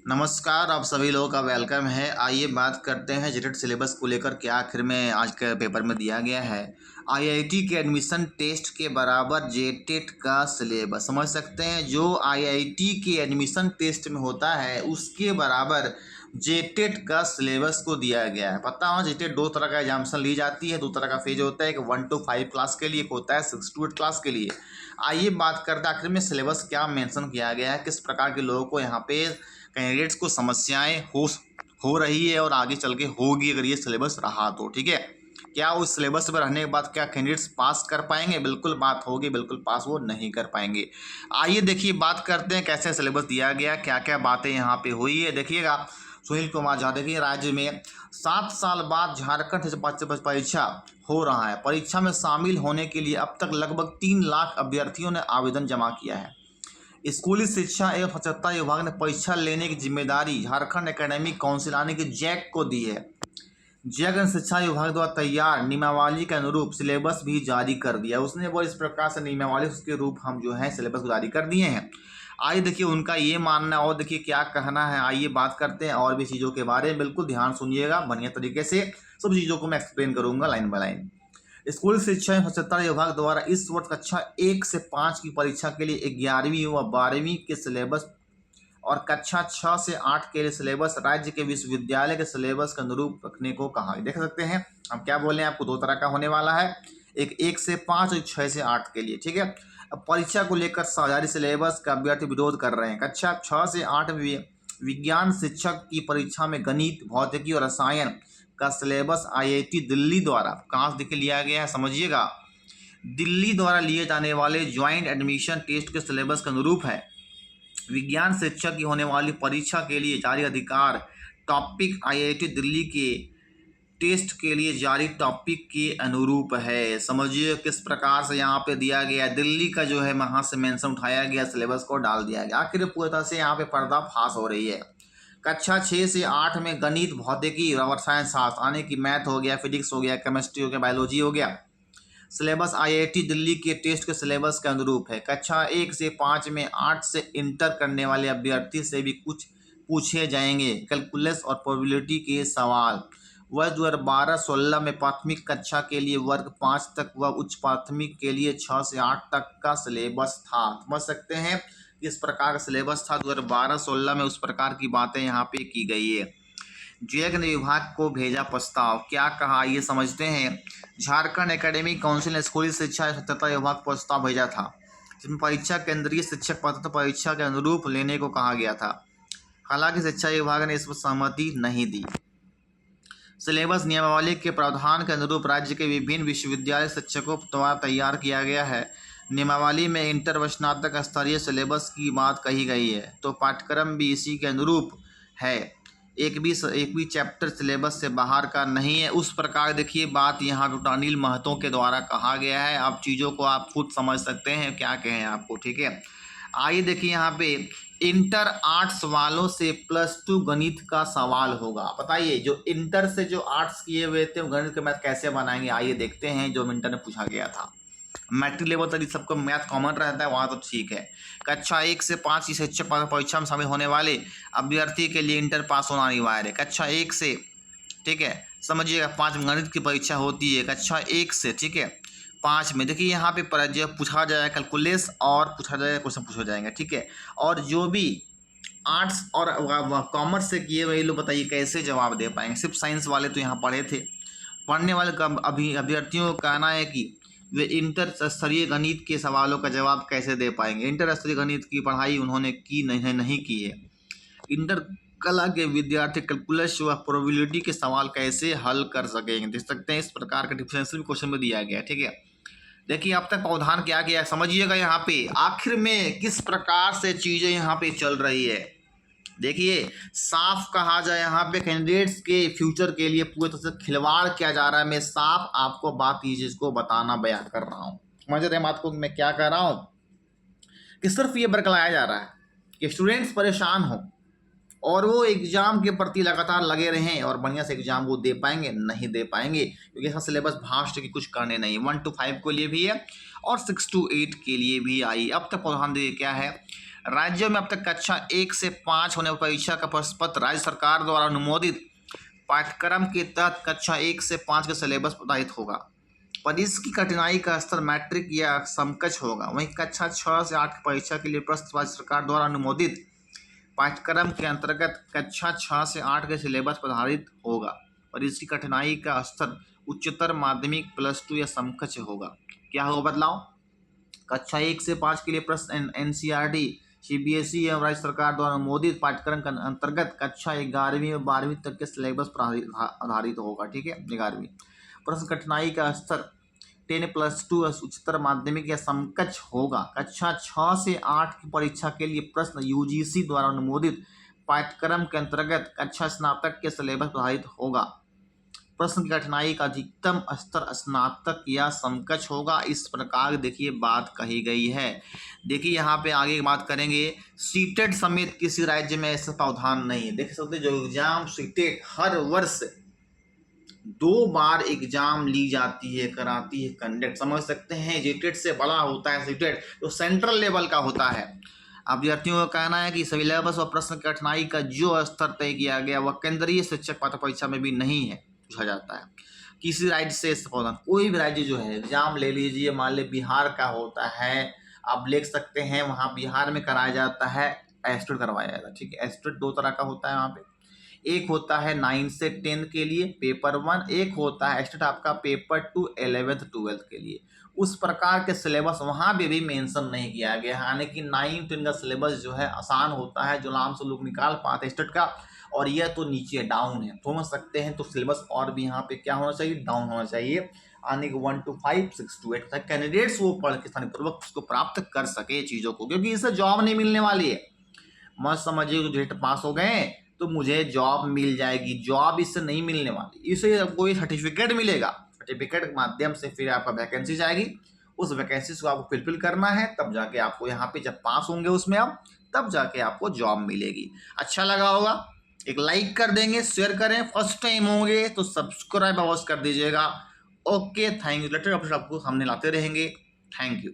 नमस्कार, आप सभी लोगों का वेलकम है। आइए बात करते हैं जेटेट सिलेबस को लेकर क्या आखिर में आज के पेपर में दिया गया है। आईआईटी के एडमिशन टेस्ट के बराबर जेटेट का सिलेबस समझ सकते हैं। जो आईआईटी के एडमिशन टेस्ट में होता है उसके बराबर जेटेट का सिलेबस को दिया गया है। पता हो जेटेट दो तरह का एग्जामिनेशन ली जाती है, दो तरह का फेज होता है, एक 1 to 5 क्लास के लिए, एक होता है 6 to 8 क्लास के लिए। आइए बात करते हैं आखिर में सिलेबस क्या मेंशन किया गया है, किस प्रकार के लोगों को यहाँ पे कैंडिडेट्स को समस्याएं हो रही है और आगे चल के होगी अगर ये सिलेबस रहा तो। ठीक है, क्या उस सिलेबस पर रहने के बाद क्या कैंडिडेट्स पास कर पाएंगे? बिल्कुल बात होगी, बिल्कुल पास वो नहीं कर पाएंगे। आइए देखिए बात करते हैं कैसे सिलेबस दिया गया, क्या क्या बातें यहाँ पे हुई है। देखिएगा सुनील कुमार झा, देखिए राज्य में 7 साल बाद झारखंड से परीक्षा हो रहा है। परीक्षा में शामिल होने के लिए अब तक लगभग 3 लाख अभ्यर्थियों ने आवेदन जमा किया है। स्कूली शिक्षा एवं स्वच्छता विभाग ने परीक्षा लेने की जिम्मेदारी झारखंड एकेडमिक काउंसिल यानी कि जैक को दी है। जैक ने शिक्षा विभाग द्वारा तैयार नियमावली के अनुरूप सिलेबस भी जारी कर दिया। उसने वो इस प्रकार से नियमावली उसके रूप हम जो है सिलेबस जारी कर दिए हैं। आइए देखिए उनका ये मानना और देखिए क्या कहना है। आइए बात करते हैं और भी चीज़ों के बारे में। बिल्कुल ध्यान सुनिएगा बढ़िया तरीके से, सब चीज़ों को मैं एक्सप्लेन करूंगा लाइन बाय लाइन। स्कूल शिक्षा एवं स्वच्छता विभाग द्वारा इस वर्ष कक्षा 1 से 5 की परीक्षा के लिए 11वीं व 12वीं के सिलेबस और कक्षा 6 से 8 के लिए सिलेबस राज्य के विश्वविद्यालय के सिलेबस के अनुरूप रखने को कहा है। देख सकते हैं हम क्या बोले, आपको दो तरह का होने वाला है, एक 1 से 5 और 6 से 8 के लिए। ठीक है, अब परीक्षा को लेकर जारी सिलेबस का अभ्यर्थी विरोध कर रहे हैं। कक्षा 6 से 8 में विज्ञान शिक्षक की परीक्षा में गणित, भौतिकी और रसायन का सिलेबस आईआईटी दिल्ली द्वारा कहाँ से लिया गया है समझिएगा, दिल्ली द्वारा लिए जाने वाले ज्वाइंट एडमिशन टेस्ट के सिलेबस के अनुरूप है। विज्ञान शिक्षक की होने वाली परीक्षा के लिए जारी अधिकार टॉपिक आईआईटी दिल्ली के टेस्ट के लिए जारी टॉपिक के अनुरूप है। समझिए किस प्रकार से यहाँ पे दिया गया है, दिल्ली का जो है वहाँ से मेंशन उठाया गया, सिलेबस को डाल दिया गया। आखिर पूरी तरह से यहाँ पे पर्दाफाश हो रही है। कक्षा 6 से 8 में गणित, भौतिकी, रसायन शास्त्र यानी कि मैथ हो गया, फिजिक्स हो गया, केमिस्ट्री हो गया, बायोलॉजी हो गया, सिलेबस आईआईटी दिल्ली के टेस्ट के सिलेबस के अनुरूप है। कक्षा 1 से 5 में 8 से इंटर करने वाले अभ्यर्थी से भी कुछ पूछे जाएंगे कैलकुलस और प्रोबेबिलिटी के सवाल। वर्ष 2012-16 में प्राथमिक कक्षा के लिए वर्ग 5 तक व उच्च प्राथमिक के लिए 6 से 8 तक का सिलेबस था। समझ सकते हैं इस प्रकार का सिलेबस था 2012-16 में, उस प्रकार की बातें यहाँ पे की गई है। जैक ने विभाग को भेजा प्रस्ताव, क्या कहा ये समझते हैं। झारखंड एकेडमिक काउंसिल ने स्कूली शिक्षा एवं स्वच्छता विभाग को प्रस्ताव भेजा था जिसमें परीक्षा केंद्रीय शिक्षक पात्रता परीक्षा के अनुरूप लेने को कहा गया था। हालांकि शिक्षा विभाग ने इस पर सहमति नहीं दी। सिलेबस नियमावली के प्रावधान के अनुरूप राज्य के विभिन्न विश्वविद्यालय शिक्षकों द्वारा तैयार किया गया है। नियमावली में इंटर व स्नातक स्तरीय सिलेबस की बात कही गई है तो पाठ्यक्रम भी इसी के अनुरूप है। एक भी चैप्टर सिलेबस से बाहर का नहीं है। उस प्रकार देखिए बात यहाँ डॉक्टर अनिल महतो के द्वारा कहा गया है। आप चीज़ों को आप खुद समझ सकते हैं क्या कहें आपको। ठीक है, आइए देखिए यहाँ पे इंटर आर्ट्स वालों से +2 गणित का सवाल होगा। बताइए जो इंटर से जो आर्ट्स किए हुए थे गणित के मैथ कैसे बनाएंगे, आइए देखते हैं जो इंटर में पूछा गया था। मैट्रिक लेवल तक सबको मैथ कॉमन रहता है, वहाँ तो ठीक है। कक्षा 1 से 5 की शिक्षक परीक्षा में शामिल होने वाले अभ्यर्थी के लिए इंटर पास होना अनिवार्य है। कक्षा 1 से, ठीक है, समझिएगा 5 गणित की परीक्षा होती है कक्षा 1 से, ठीक है। 5 में देखिए यहाँ पे जो पूछा जाए कैलकुलेस और पूछा जाए क्वेश्चन पूछा जाएंगे, ठीक है। और जो भी आर्ट्स और कॉमर्स से किए हुए लोग बताइए कैसे जवाब दे पाएंगे। सिर्फ साइंस वाले तो यहाँ पढ़े थे। पढ़ने वाले अभ्यर्थियों का कहना है कि वे इंटर स्तरीय गणित के सवालों का जवाब कैसे दे पाएंगे। इंटर स्तरीय गणित की पढ़ाई उन्होंने की नहीं की है। इंटर कला के विद्यार्थी कैलकुलस व प्रोबेबिलिटी के सवाल कैसे हल कर सकेंगे। देख सकते हैं इस प्रकार का डिफरेंशियल क्वेश्चन में दिया गया है, ठीक है। देखिए अब तक प्रावधान क्या किया समझिएगा। यहाँ पे आखिर में किस प्रकार से चीज़ें यहाँ पे चल रही है देखिए, साफ कहा जाए यहाँ पे कैंडिडेट्स के फ्यूचर के लिए पूरी तरह से खिलवाड़ किया जा रहा है। मैं साफ आपको बात ये चीज़ को बताना बयान कर रहा हूँ। समझ रहे हैं बात को मैं क्या कह रहा हूँ कि सिर्फ ये बरकलाया जा रहा है कि स्टूडेंट्स परेशान हो और वो एग्जाम के प्रति लगातार लगे रहें और बढ़िया से एग्जाम वो दे पाएंगे नहीं दे पाएंगे, क्योंकि इसका सिलेबस भास्ट की कुछ करने नहीं। 1 to 5 के लिए भी है और 6 to 8 के लिए भी आई। अब तक प्रावधान देखिए क्या है, राज्यों में अब तक कक्षा 1 से 5 होने परीक्षा का प्रश्न पत्र राज्य सरकार द्वारा अनुमोदित पाठ्यक्रम के तहत कक्षा 1 से 5 का सिलेबस प्रदाहित होगा, पर इसकी कठिनाई का स्तर मैट्रिक या समकक्ष होगा। वहीं कक्षा 6 से 8 की परीक्षा के लिए प्रश्न राज्य सरकार द्वारा अनुमोदित पाठ्यक्रम के अंतर्गत कक्षा 6 से 8 के सिलेबस पर आधारित होगा, और इसकी कठिनाई का स्तर उच्चतर माध्यमिक +2 या समकक्ष होगा। क्या होगा बदलाव? कक्षा 1 से 5 के लिए प्रश्न NCERT CBSE एवं राज्य सरकार द्वारा अनुमोदित पाठ्यक्रम के अंतर्गत कक्षा 11वीं और 12वीं तक के सिलेबस पर आधारित होगा। ठीक है, 11वीं। प्रश्न कठिनाई का स्तर 10+2 उच्चतर माध्यमिक या समकक्ष होगा। कक्षा 6 से 8 की परीक्षा के लिए प्रश्न UGC द्वारा अनुमोदित पाठ्यक्रम के अंतर्गत कक्षा स्नातक के सिलेबस पर आधारित होगा। प्रश्न की कठिनाई का अधिकतम स्तर स्नातक या समकक्ष होगा। इस प्रकार देखिए बात कही गई है। देखिए यहाँ पे आगे की बात करेंगे। सीटेट समेत किसी राज्य में ऐसा प्रावधान नहीं है। देख सकते जो एग्जाम सीटेट हर वर्ष 2 बार एग्जाम ली जाती है, कराती है कंडक्ट, समझ सकते हैं। जेटेट से बड़ा होता है सीटेट, जो सेंट्रल लेवल का होता है। अभ्यर्थियों का कहना है कि सिलेबस और प्रश्न की कठिनाई का जो स्तर तय किया गया वह केंद्रीय शिक्षक पात्रता परीक्षा में भी नहीं है पूछा जाता है। किसी राज्य से प्रावधान, कोई भी राज्य जो है एग्जाम ले लीजिए, मान ली बिहार का होता है, आप लिख सकते हैं वहाँ बिहार में कराया जाता है, एस्टेट करवाया जाता है। ठीक है, एस्टेट 2 तरह का होता है वहाँ पे। एक होता है 9 से 10 के लिए पेपर 1, एक होता है एस्टेट आपका पेपर 2 11th 12th के लिए। उस प्रकार के सिलेबस वहाँ पे भी मेंशन नहीं किया गया है, यानी कि 9 10 का सिलेबस जो है आसान होता है, जो आराम से लोग निकाल पाते स्टेट का, और यह तो नीचे डाउन है, समझ सकते हैं। तो सिलेबस और भी यहाँ पे क्या होना चाहिए, डाउन होना चाहिए, आने के 1 to 5 6 to 8 तक कैंडिडेट्स वो पढ़ के स्थानीयपूर्वक उसको प्राप्त कर सके चीज़ों को, क्योंकि इससे जॉब नहीं मिलने वाली है। मत समझिए जेट पास हो गए तो मुझे जॉब मिल जाएगी, जॉब इससे नहीं मिलने वाली। इससे कोई सर्टिफिकेट मिलेगा, सर्टिफिकेट के माध्यम से फिर आपका वैकेंसी जाएगी, उस वैकेंसी को आपको फिलफिल करना है, तब जाके आपको यहाँ पे जब पास होंगे उसमें आप, तब जाके आपको जॉब मिलेगी। अच्छा लगा होगा, एक लाइक कर देंगे, शेयर करें, फर्स्ट टाइम होंगे तो सब्सक्राइब अवश्य कर दीजिएगा। Okay, thank you. Latest update आपको सामने लाते रहेंगे। Thank you.